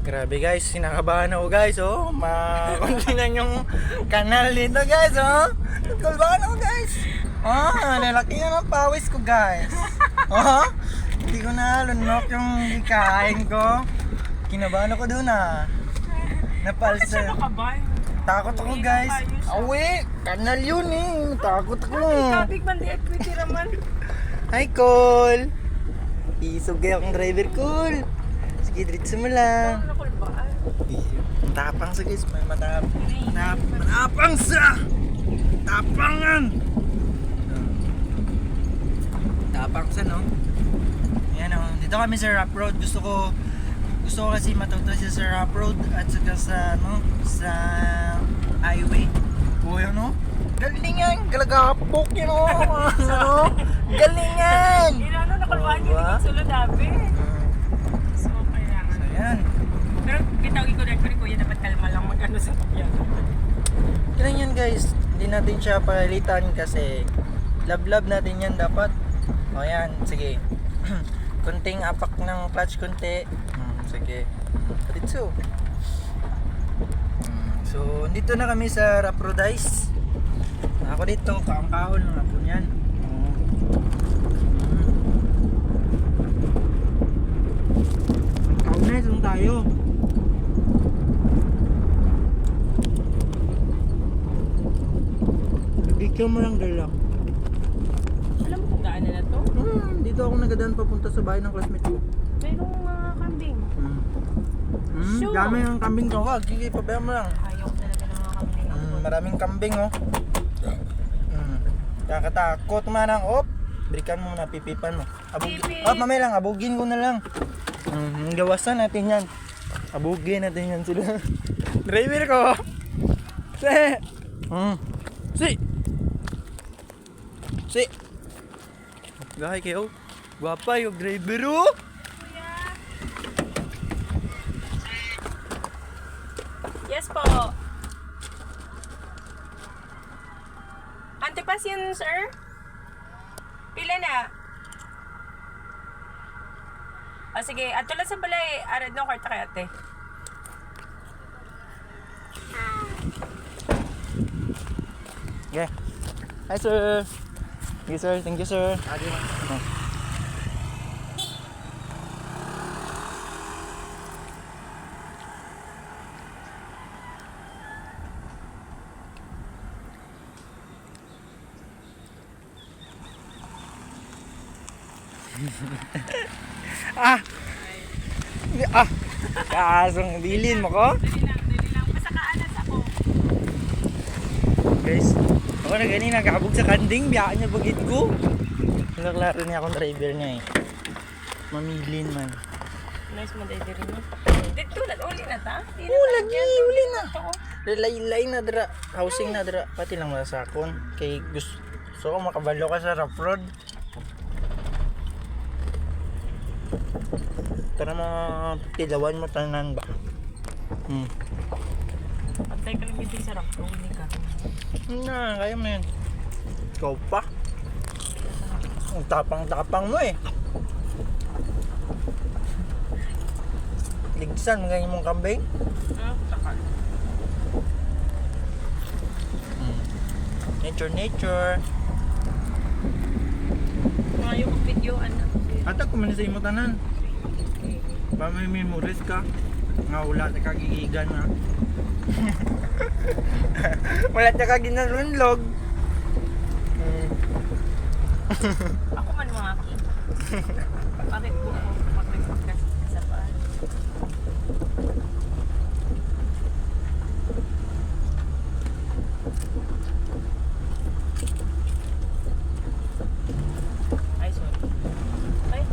Grabe guys, sinakabahan ako guys, oh. Makontinan yung kanal dito guys, oh. Nagkalbahan ako guys. Oh, nalaki na ng pawis ko guys. Oh, hindi ko na lunok yung kain ko. Kinabahan ako dun ah. Napalsa. Takot ako guys. Awe, kanal yun eh. Takot ako. Kabig man di equity raman. Hi Cole. Isog kayo akong driver Cole. Sige, diretso mo lang. Ang tapang sa guys, may matapang sa tapangan. Tapang sa no. Ayan o, dito kami sa rough road. Gusto ko kasi matuto siya sa rough road at saka sa sa highway. Kuya no? Galingan, galagapok yun o. Galingan. Ano nakalwahan yun yung sulod abi. So kailangan. So yan. Pero bitawin ko rin kuya dapat kalma lang mag-ano sa kapyan. Kailan yan guys, hindi natin siya palitan kasi love natin yan dapat. O yan, sige. Kunting apak ng clutch kunti. Sige. Diretso. So, dito na kami sa Raprodice. Ako dito, kaang-kahon ng hapon yan. Kaon na, isang tayo. Picture mo lang dala. Alam mo kung daan na to? Dito ako nagadaan papunta sa bahay ng classmate ko. Mayroong kambing. Sure. Dami ng kambing ko. Wag, sige, pabayaan mo lang. Ayaw talaga ng mga kambing. Maraming kambing oh. Kakatakot man ang berikan mo na, pipipan mo. Pipi. Mamaya lang, abugin ko na lang. Gawasan natin yan. Abugin natin yan sila. Driver ko. Si. Gahay kayo. Gwapa yung driver oh. Yes po. Antipas yun, sir? Pila na? Sige. Ato lang sa balay. Arad no, kwarta kay ate. Okay. Hi sir. Thank you sir. Thank you sir. Kasong dilin mo ko? Dali lang. Basta kaanas ako. Guys, ako na ganyan nagkabog sa kanding, biyaan niya bagit ko. Naklaro niya akong driver niya eh. Mamilin man. Nice mo dahil rin mo. Dito na, uli na ta? Uli na. Laylay na dra, housing na dra, pati lang masakon. Kay gusto ko makabalo ka sa rough road. Para matilawan mo tanan ba? Pagtay ka lang dito sa rock, uli ka. Kaya mo yan. Ikaw pa. Ang tapang mo eh. Ligsan, ganyan mong kambing. Takal. Nature. Mga yung videoan na. Ata ko man sa imo tanan. Ba may memories ka. Nga wala ta kagigigan ha. Wala ta kaginalunlog. Ako man mga ki. Bakit po ako mag-podcast sa paan? Ay, sorry. Ay.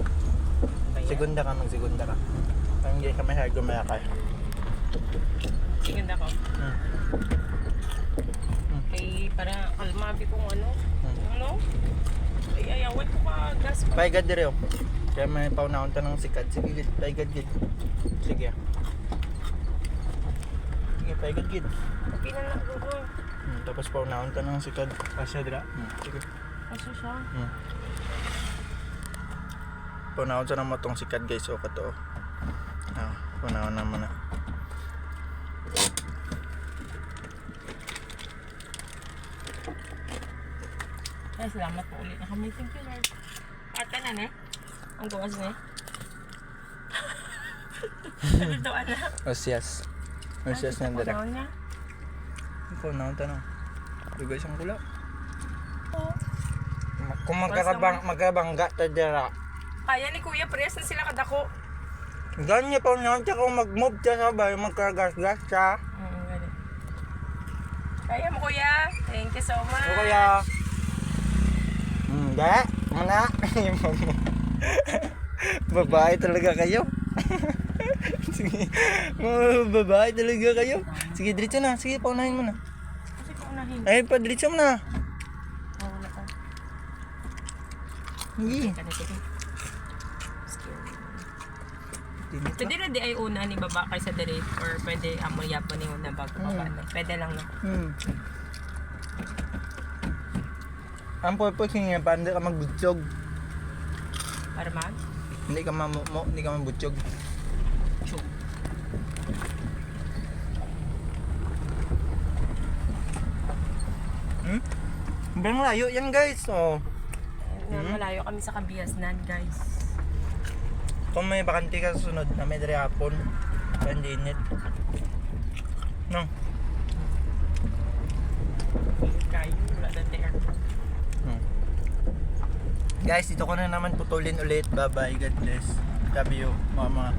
Segunda ka, magsigunda ka. Parang hindi ka masyado gumayakay. Siganda ko. Kay para kalmabi kung ano. Ay, ayawan ko ka gas pa. Paigad dire oh. Kaya may paunahon ta ng sikad. Sige, paigad gid. Sige. Sige, paigad gid. Okay na lang, Google. Tapos paunahon ta ng sikad. Pasya dira. Sige. Kaso siya. Paunahon sa ng matong sikad guys. O kato. Punaw naman na. Ay, salamat po ulit na kami. Thank you, Lord. Ata na na. Ang gawas na. Ito, ano? Osyas. Osyas na direct. Punaw niya. Punaw tanong. Dugay siyang kula. Oo. Kung magkabangga ta dira. Kaya ni Kuya, press na sila kadako. Ganyan pa niya, tsaka kung mag-move siya sabay, magkagas-gas siya. Ganun. Kaya mo, Kuya. Thank you so much. O kaya... Hindi, mana. Babae talaga kayo. Sige, babae talaga kayo. Sige, diretso na. Sige, paunahin mo na. Kasi paunahin. Ay, pa, diretso mo na. Wala ka. Hindi. Ganito din. Pwede na di ay una ni baba kaysa dire or pwede amoya pa ni una bago baba. Pwede lang na. Ang purpose niya, para hindi ka magbutsog. Para mag? Hindi ka hindi ka mabutsog. Chug. Sobrang layo yan guys. Oh. Malayo kami sa Kabiasnan, guys. Kung may bakante ka sa sunod na may diri hapon, hindi init. No? Kayo, wala na aircon. Guys, dito ko na naman putulin ulit. Bye bye, God bless. Love you, mama.